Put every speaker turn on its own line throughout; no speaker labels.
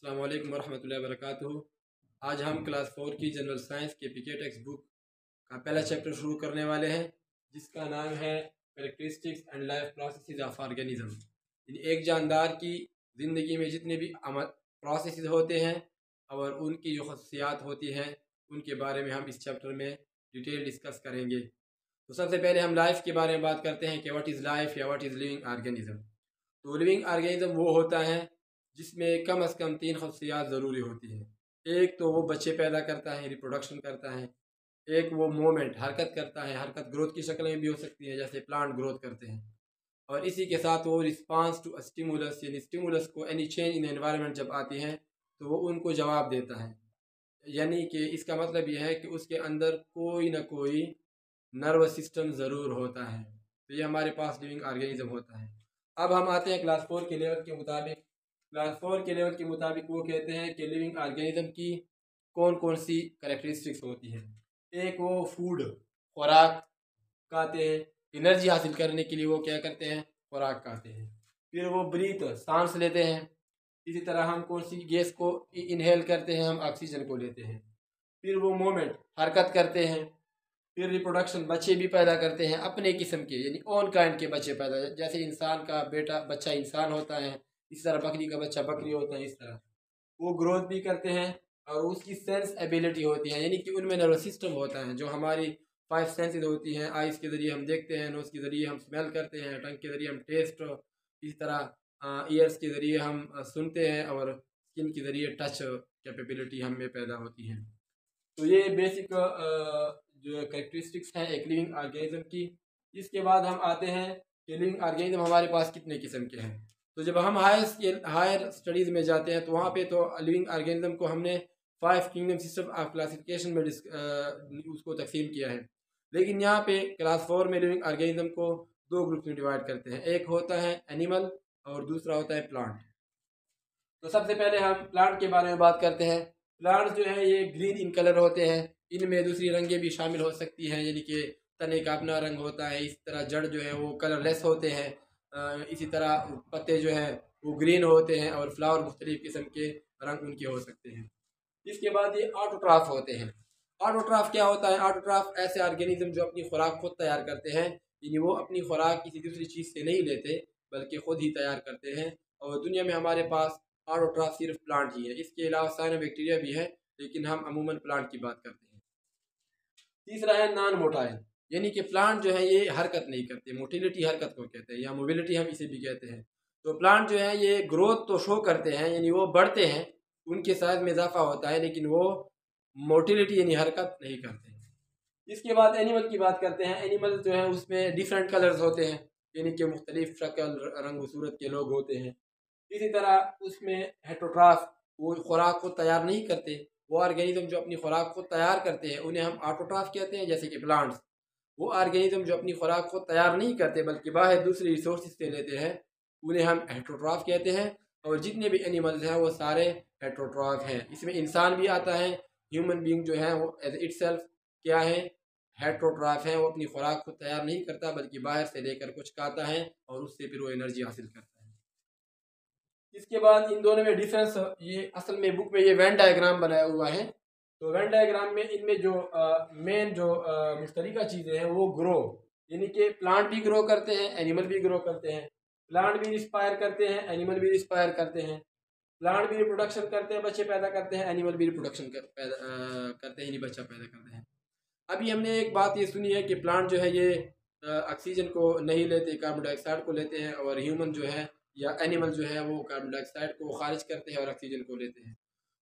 अस्सलाम वालेकुम वरहमतुल्लाहि वबरकातुहू। आज हम क्लास 4 की जनरल साइंस के पीके टेक्स्ट बुक का पहला चैप्टर शुरू करने वाले हैं, जिसका नाम है characteristics and life processes of organism. एक जानदार की ज़िंदगी में जितने भी प्रोसेसेस होते हैं और उनकी जो खसूसियात होती हैं, उनके बारे में हम इस चैप्टर में डिटेल डिस्कस करेंगे। तो सबसे पहले हम लाइफ के बारे में बात करते हैं कि व्हाट इज़ लाइफ या व्हाट इज़ लिविंग ऑर्गेनिज्म। तो लिविंग ऑर्गेनिज्म वो होता है जिसमें कम अज़ कम 3 खसूसियात ज़रूरी होती हैं। एक तो वो बच्चे पैदा करता है, रिप्रोडक्शन करता है। एक वो मूवमेंट, हरकत करता है। हरकत ग्रोथ की शक्ल में भी हो सकती है, जैसे प्लांट ग्रोथ करते हैं। और इसी के साथ वो रिस्पांस टू स्टिमुलस, यानी स्टिमुलस को एनी चेंज इन एनवायरनमेंट जब आती हैं तो वो उनको जवाब देता है। यानी कि इसका मतलब यह है कि उसके अंदर कोई ना कोई नर्वस सिस्टम ज़रूर होता है। तो ये हमारे पास लिविंग ऑर्गेनिज्म होता है। अब हम आते हैं क्लास 4 के लेवल के मुताबिक। क्लास 4 के लेवल के मुताबिक वो कहते हैं कि लिविंग ऑर्गेनिज्म की कौन कौन सी करेक्टरिस्टिक्स होती हैं। एक वो फूड, खुराक खाते हैं। एनर्जी हासिल करने के लिए वो क्या करते हैं, खुराक खाते हैं। फिर वो ब्रीथ, सांस लेते हैं। इसी तरह हम कौन सी गैस को इनहेल करते हैं, हम ऑक्सीजन को लेते हैं। फिर वो मोमेंट, हरकत करते हैं। फिर रिप्रोडक्शन, बच्चे भी पैदा करते हैं अपने किस्म के, यानी ओन काइंड के बच्चे पैदा, जैसे इंसान का बेटा बच्चा इंसान होता है, इस तरह बकरी का बच्चा बकरी होता है। इस तरह वो ग्रोथ भी करते हैं और उसकी सेंस एबिलिटी होती है, यानी कि उनमें नर्वस सिस्टम होता है। जो हमारी 5 सेंसेस होती हैं, आइज़ के ज़रिए हम देखते हैं, नोज़ के ज़रिए हम स्मेल करते हैं, टंग के ज़रिए हम टेस्ट, इस तरह ईयर्स के ज़रिए हम सुनते हैं, और स्किन के ज़रिए टच कैपेबिलिटी हम में पैदा होती है। तो ये बेसिक जो कैरेक्टरिस्टिक्स हैं एक लिविंग ऑर्गेनिज्म की। इसके बाद हम आते हैं कि लिविंग ऑर्गेनिज्म हमारे पास कितने किस्म के हैं। तो जब हम हायर स्टडीज़ में जाते हैं तो वहाँ पे तो लिविंग ऑर्गेनिज्म को हमने 5 किंगडम सिस्टम ऑफ क्लासिफिकेशन में उसको तकसीम किया है। लेकिन यहाँ पे क्लास 4 में लिविंग ऑर्गेनिज्म को 2 ग्रुप में डिवाइड करते हैं। एक होता है एनिमल और दूसरा होता है प्लांट। तो सबसे पहले हम प्लांट के बारे में बात करते हैं। प्लांट्स जो है ये ग्रीन इन कलर होते हैं। इनमें दूसरी रंगें भी शामिल हो सकती हैं, यानी कि तने का अपना रंग होता है। इस तरह जड़ जो है वो कलरलेस होते हैं। इसी तरह पत्ते जो हैं वो ग्रीन होते हैं, और फ्लावर मुख्तलिफ किस्म के रंग उनके हो सकते हैं। इसके बाद ये ऑटोट्राफ होते हैं। ऑटोट्राफ क्या होता है? ऑटोट्राफ ऐसे ऑर्गेनिज्म जो अपनी खुराक खुद तैयार करते हैं, यानी वो अपनी खुराक किसी दूसरी चीज़ से नहीं लेते बल्कि खुद ही तैयार करते हैं। और दुनिया में हमारे पास ऑटोट्राफ सिर्फ प्लांट ही है। इसके अलावा साइनो बैक्टीरिया भी है, लेकिन हम अमूमन प्लांट की बात करते हैं। तीसरा है नॉन मोटाइल, यानी कि प्लांट जो है ये हरकत नहीं करते। मोटिलिटी हरकत को कहते हैं, या मोबिलिटी हम इसे भी कहते हैं। तो प्लांट जो है ये ग्रोथ तो शो करते हैं, यानी वो बढ़ते हैं, उनके साइज में इजाफा होता है, लेकिन वो मोटिलिटी यानी हरकत नहीं करते हैं। इसके बाद एनिमल की बात करते हैं। एनिमल जो है उसमें डिफरेंट कलर्स होते हैं, यानी कि मुख्तलिफ शक्ल रंग सूरत के लोग होते हैं। इसी तरह उसमें हेटरोट्राफ, वो खुराक को तैयार नहीं करते। वो ऑर्गेनिज्म जो अपनी खुराक को तैयार करते हैं उन्हें हम ऑटोट्राफ कहते हैं, जैसे कि प्लांट्स। वो ऑर्गेनिज्म जो अपनी खुराक को तैयार नहीं करते बल्कि बाहर दूसरी रिसोर्सेज से लेते हैं, उन्हें हम हेटरोट्राफ कहते हैं। और जितने भी एनिमल्स हैं वो सारे हेटरोट्राफ हैं। इसमें इंसान भी आता है। ह्यूमन बीइंग जो है वो एज इटसेल्फ क्या है, हेटरोट्राफ है। वो अपनी खुराक को तैयार नहीं करता बल्कि बाहर से लेकर कुछ खाता है और उससे फिर वो एनर्जी हासिल करता है। इसके बाद इन दोनों में डिफरेंस, ये असल में बुक में ये वेन डायग्राम बनाया हुआ है। तो वेन डायग्राम में इनमें जो मेन जो मुश्तरका चीज़ें हैं वो ग्रो, यानी कि प्लांट भी ग्रो करते हैं, एनिमल भी ग्रो करते हैं। प्लांट भी रिस्पायर करते हैं, एनिमल भी रिस्पायर करते हैं। प्लांट भी रिप्रोडक्शन करते हैं, बच्चे पैदा करते हैं। एनिमल भी रिप्रोडक्शन करते हैं, यानी बच्चा पैदा करते हैं। अभी हमने एक बात ये सुनी है कि प्लांट जो है ये ऑक्सीजन को नहीं लेते, कार्बन डाइऑक्साइड को लेते हैं, और ह्यूमन जो है या एनिमल जो है वो कार्बन डाइऑक्साइड को खारिज करते हैं और ऑक्सीजन को लेते हैं।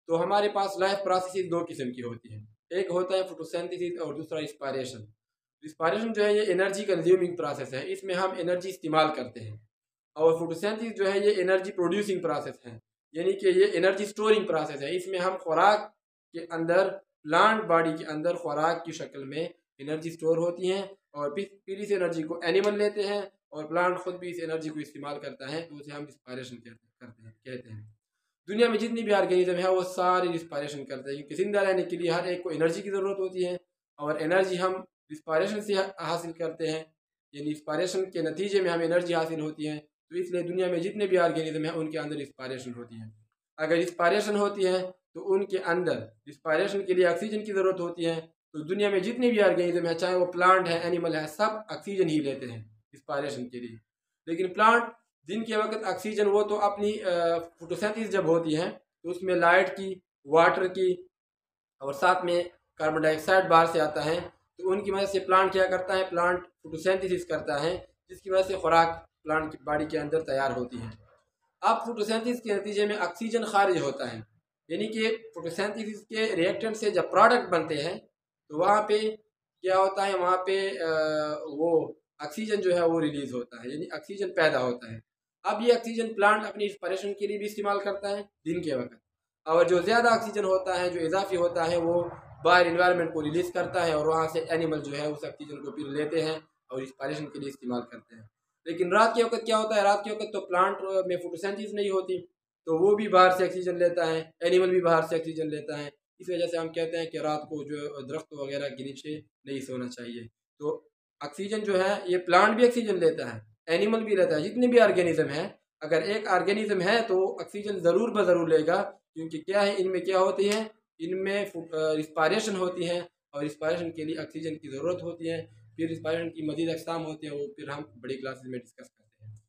तो हमारे पास लाइफ प्रोसेस 2 किस्म की होती है। एक होता है फोटोसिंथेसिस और दूसरा रिस्पायरेशन। रिस्पायरेशन जो है ये एनर्जी कंज्यूमिंग प्रोसेस है, इसमें हम एनर्जी इस्तेमाल करते हैं। और फोटोसिंथेसिस जो है ये एनर्जी प्रोड्यूसिंग प्रोसेस है, यानी कि ये एनर्जी स्टोरिंग प्रोसेस है। इसमें हम खुराक के अंदर, प्लांट बॉडी के अंदर खुराक की शक्ल में एनर्जी स्टोर होती हैं, और फिर इस एनर्जी को एनिमल लेते हैं, और प्लांट खुद भी इस एनर्जी को इस्तेमाल करता है। तो उसे हम रिस्पायरेशन कहते हैं। दुनिया में जितनी भी ऑर्गेनिज्म है वो सारे रिस्पायरेशन करते हैं, क्योंकि जिंदा रहने के लिए हर एक को एनर्जी की ज़रूरत होती है, और एनर्जी हम रिस्पायरेशन से हासिल करते हैं, यानी रिस्पायरेशन के नतीजे में हमें एनर्जी हासिल होती है। तो इसलिए दुनिया में जितने भी ऑर्गेनिज्म हैं उनके अंदर रिस्पायरेशन होती है। अगर रिस्पायरेशन होती है तो उनके अंदर रिस्पायरेशन के लिए ऑक्सीजन की ज़रूरत होती है। तो दुनिया में जितने भी ऑर्गेनिज्म है, चाहे वो प्लांट है, एनिमल है, सब ऑक्सीजन ही लेते हैं रिस्पायरेशन के लिए। लेकिन प्लांट दिन के वक्त ऑक्सीजन वो तो अपनी फोटोसिंथेसिस जब होती है तो उसमें लाइट की, वाटर की और साथ में कार्बन डाइऑक्साइड बाहर से आता है। तो उनकी वजह से प्लांट क्या करता है, प्लांट फोटोसिंथेसिस करता है, जिसकी वजह से खुराक प्लांट की बॉडी के अंदर तैयार होती है। अब फोटोसिंथेसिस के नतीजे में ऑक्सीजन खारिज होता है, यानी कि फोटोसिंथेसिस के रिएक्टेंट से जब प्रोडक्ट बनते हैं तो वहाँ पे क्या होता है, वहाँ पे वो ऑक्सीजन जो है वो रिलीज होता है, यानी ऑक्सीजन पैदा होता है। अब ये ऑक्सीजन प्लांट अपनी रिस्पायरेशन के लिए भी इस्तेमाल करता है दिन के वक्त, और जो ज़्यादा ऑक्सीजन होता है, जो इजाफी होता है, वो बाहर इन्वायरमेंट को रिलीज़ करता है और वहाँ से एनिमल जो है उस ऑक्सीजन को फिर लेते हैं और रिस्पायरेशन के लिए इस्तेमाल करते हैं। लेकिन रात के वक्त क्या होता है, रात के वक्त तो प्लांट में फोटोसिंथेसिस नहीं होती, तो वो भी बाहर से ऑक्सीजन लेता है, एनिमल भी बाहर से ऑक्सीजन लेता है। इस वजह से हम कहते हैं कि रात को जो दरख्त वगैरह के नीचे नहीं सोना चाहिए। तो ऑक्सीजन जो है ये प्लांट भी ऑक्सीजन लेता है, एनिमल भी लेता है, जितने भी ऑर्गेनिज्म है। अगर एक ऑर्गेनिज्म है तो ऑक्सीजन ज़रूर ब ज़रूर लेगा, क्योंकि क्या है, इनमें क्या होती है, इनमें रिस्पायरेशन होती है और रिस्पायरेशन के लिए ऑक्सीजन की ज़रूरत होती है। फिर रिस्पायरेशन की मजीद अक़साम होते हैं, वो फिर हम बड़ी क्लासेस में डिस्कस करते हैं।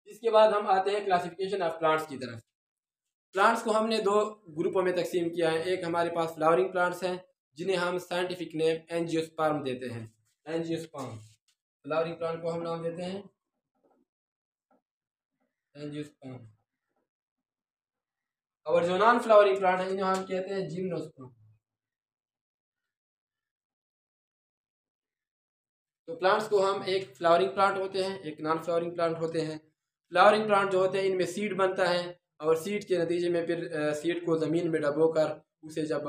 इसके बाद हम आते हैं क्लासिफिकेशन ऑफ प्लांट्स की तरफ। प्लांट्स को हमने दो ग्रुपों में तकसीम किया है। एक हमारे पास फ्लावरिंग प्लांट्स हैं, जिन्हें हम साइंटिफिक नेम एंजियोस्पर्म देते हैं। एंजियोस्पर्म फ्लावरिंग प्लांट को हम नाम देते हैं एंजियोस्पर्म, और जो नॉन फ्लावरिंग प्लांट है इन्हें हम कहते हैं जिम्नोस्पर्म। तो प्लांट्स को हम, एक फ्लावरिंग प्लांट होते हैं, एक नॉन फ्लावरिंग प्लांट होते हैं। फ्लावरिंग प्लांट जो होते हैं इनमें सीड बनता है, और सीड के नतीजे में फिर सीड को ज़मीन में डबोकर उसे जब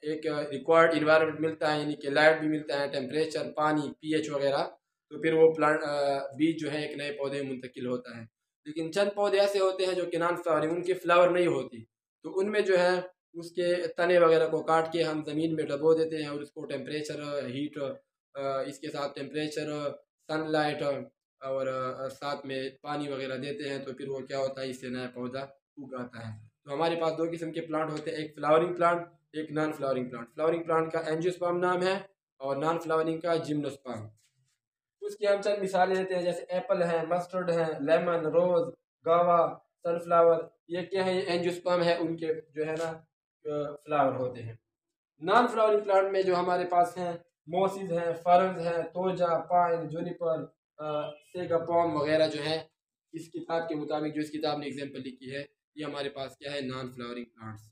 एक रिक्वायर्ड इन्वायरमेंट मिलता है, यानी कि लाइट भी मिलता है, टेम्परेचर, पानी, पीएच वगैरह, तो फिर वो प्लांट बीज जो है एक नए पौधे में मुंतकिल होता है। लेकिन चंद पौधे ऐसे होते हैं जो कि नॉन फ्लावरिंग, उनके फ्लावर नहीं होती, तो उनमें जो है उसके तने वगैरह को काट के हम ज़मीन में डबो देते हैं और उसको टेम्परेचर, हीट, इसके साथ टेम्परेचर, सनलाइट और साथ में पानी वगैरह देते हैं, तो फिर वो क्या होता है, इससे नया पौधा उग आता है। तो हमारे पास दो किस्म के प्लांट होते हैं, एक फ्लावरिंग प्लांट, एक non flowering plant. Flowering plant का एंजियोस्पर्म नाम है और नॉन फ्लावरिंग का जिम्नोस्पर्म। उसकी हम चंद मिसालें देते हैं, जैसे एप्पल है, मस्टर्ड है, लेमन, रोज, गावा, सनफ्लावर, ये क्या है, ये एंजियोस्पर्म है, उनके जो है ना फ्लावर होते हैं। नॉन फ्लावरिंग प्लांट में जो हमारे पास हैं, मोसिस हैं, फर्न्स हैं, तोजा, पाइन, जूनिपर, सेगापॉम वगैरह जो है, इस किताब के मुताबिक, जो इस किताब ने एग्जाम्पल लिखी है, ये हमारे पास क्या है, नॉन फ्लावरिंग प्लांट्स।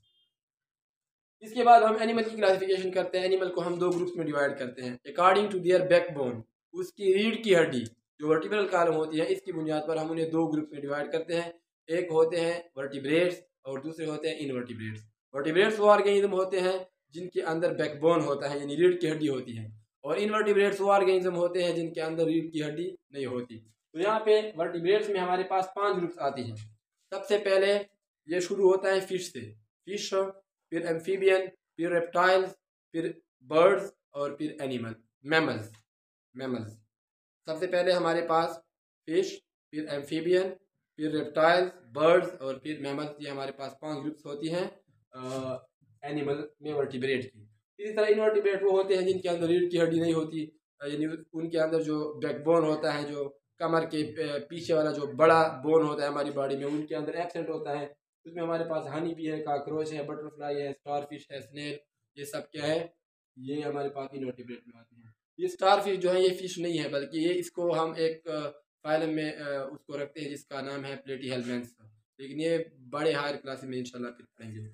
इसके बाद हम एनिमल की क्लासिफिकेशन करते हैं। एनिमल को हम दो ग्रुप्स में डिवाइड करते हैं अकॉर्डिंग टू देयर बैकबोन, उसकी रीढ़ की हड्डी जो वर्टिब्रल कॉलम होती है, इसकी बुनियाद पर हम उन्हें दो ग्रुप में डिवाइड करते हैं। एक होते हैं वर्टिब्रेट्स और दूसरे होते हैं इनवर्टिब्रेट्स। वर्टिब्रेट्स वो ऑर्गेनिज्म होते हैं जिनके अंदर बैकबोन होता है, यानी रीढ़ की हड्डी होती है, और इनवर्टिब्रेट्स वो ऑर्गेनिज्म होते हैं जिनके अंदर रीढ़ की हड्डी नहीं होती। तो यहाँ पे वर्टिब्रेट्स में हमारे पास 5 ग्रुप्स आती हैं। सबसे पहले ये शुरू होता है फिश से, फिश, फिर एम्फीबियन, फिर रेप्टाइल्स, फिर बर्ड्स और फिर एनिमल, मैमल्स। सबसे पहले हमारे पास फिश, फिर एम्फीबियन, फिर रेप्टाइल्स, बर्ड्स और फिर मैमल्स। ये हमारे पास 5 ग्रुप्स होती हैं एनिमल में वर्टिब्रेट की। इसी तरह इनवर्टिब्रेट वो होते हैं जिनके अंदर रीढ़ की हड्डी नहीं होती, यानी उनके अंदर जो बैकबोन होता है, जो कमर के पीछे वाला जो बड़ा बोन होता है हमारी बॉडी में, उनके अंदर एब्सेंट होता है। उसमें हमारे पास हनी भी है, काकरोच है, बटरफ्लाई है, स्टारफिश है, स्नेल, ये सब क्या है, ये हमारे पास इनवर्टिब्रेट में आते हैं। ये स्टारफिश जो है ये फिश नहीं है, बल्कि ये, इसको हम एक फाइलम में उसको रखते हैं जिसका नाम है प्लेटीहेल्मेंथ्स, लेकिन ये बड़े हायर क्लास में इंशाल्लाह फिर पढ़ेंगे।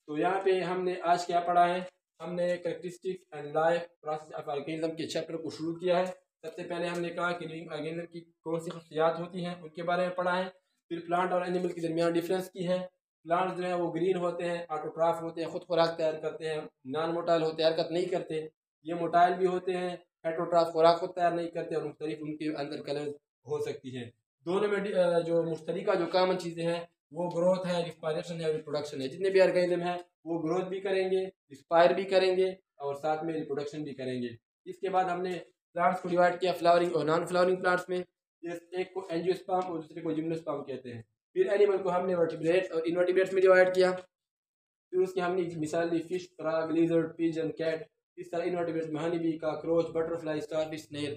तो यहाँ पे हमने आज क्या पढ़ा है, हमने characteristics and life process of organism के चैप्टर को शुरू किया है। सबसे पहले हमने कहा कि लिविंग ऑर्गेनिज्म की कौन सी खसूसियात होती हैं, उनके बारे में पढ़ा है। फिर प्लांट और एनिमल के दरमियान डिफरेंस की है। प्लांट जो है वो ग्रीन होते हैं, ऑटोट्रॉफ होते हैं, खुद खुराक तैयार करते हैं, नॉन मोटाइल होते हैं, हरकत नहीं करते। ये मोटाइल भी होते हैं, हेटरोट्रॉफ, खुराक खुद तैयार नहीं करते, और मुख्तलिफ उनके अंदर कलर हो सकती हैं। दोनों में जो मुश्तरका जो कॉमन चीज़ें हैं वो ग्रोथ है, रिस्पायरेशन है, रिप्रोडक्शन है। जितने भी ऑर्गेनिज्म हैं वो ग्रोथ भी करेंगे, रिस्पायर भी करेंगे और साथ में रिप्रोडक्शन भी करेंगे। इसके बाद हमने प्लांट्स को डिवाइड किया फ्लावरिंग और नॉन फ्लावरिंग प्लांट्स में। एक को एंजियोस्पर्म और दूसरे को जिम्नोस्पर्म कहते हैं। फिर एनिमल को हमने वर्टिब्रेट्स और इनवर्टिब्रेट्स में डिवाइड किया। फिर उसकी हमने मिसाल ली fish, frog, lizard, pigeon, cat. इस तरह इनवर्टिब्रेट्स में honey bee, cockroach, butterfly, starfish, snail.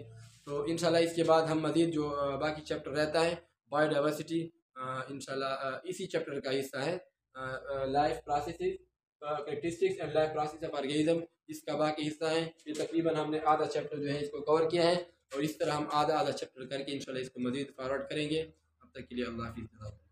तो इंशाल्लाह इसके बाद हम मज़ीद जो बाकी चैप्टर रहता है बायोडाइवर्सिटी, इंशाल्लाह इसी चैप्टर का हिस्सा है life processes, characteristics and life process of organism, इसका बाकी हिस्सा है। ये तकरीबन हमने आधा चैप्टर जो है इसको कवर किया है और इस तरह हम आधा आधा चैप्टर करके इंशाल्लाह इसको मज़ीद फॉरवर्ड करेंगे। अब तक के लिए अल्लाह हाफिज़।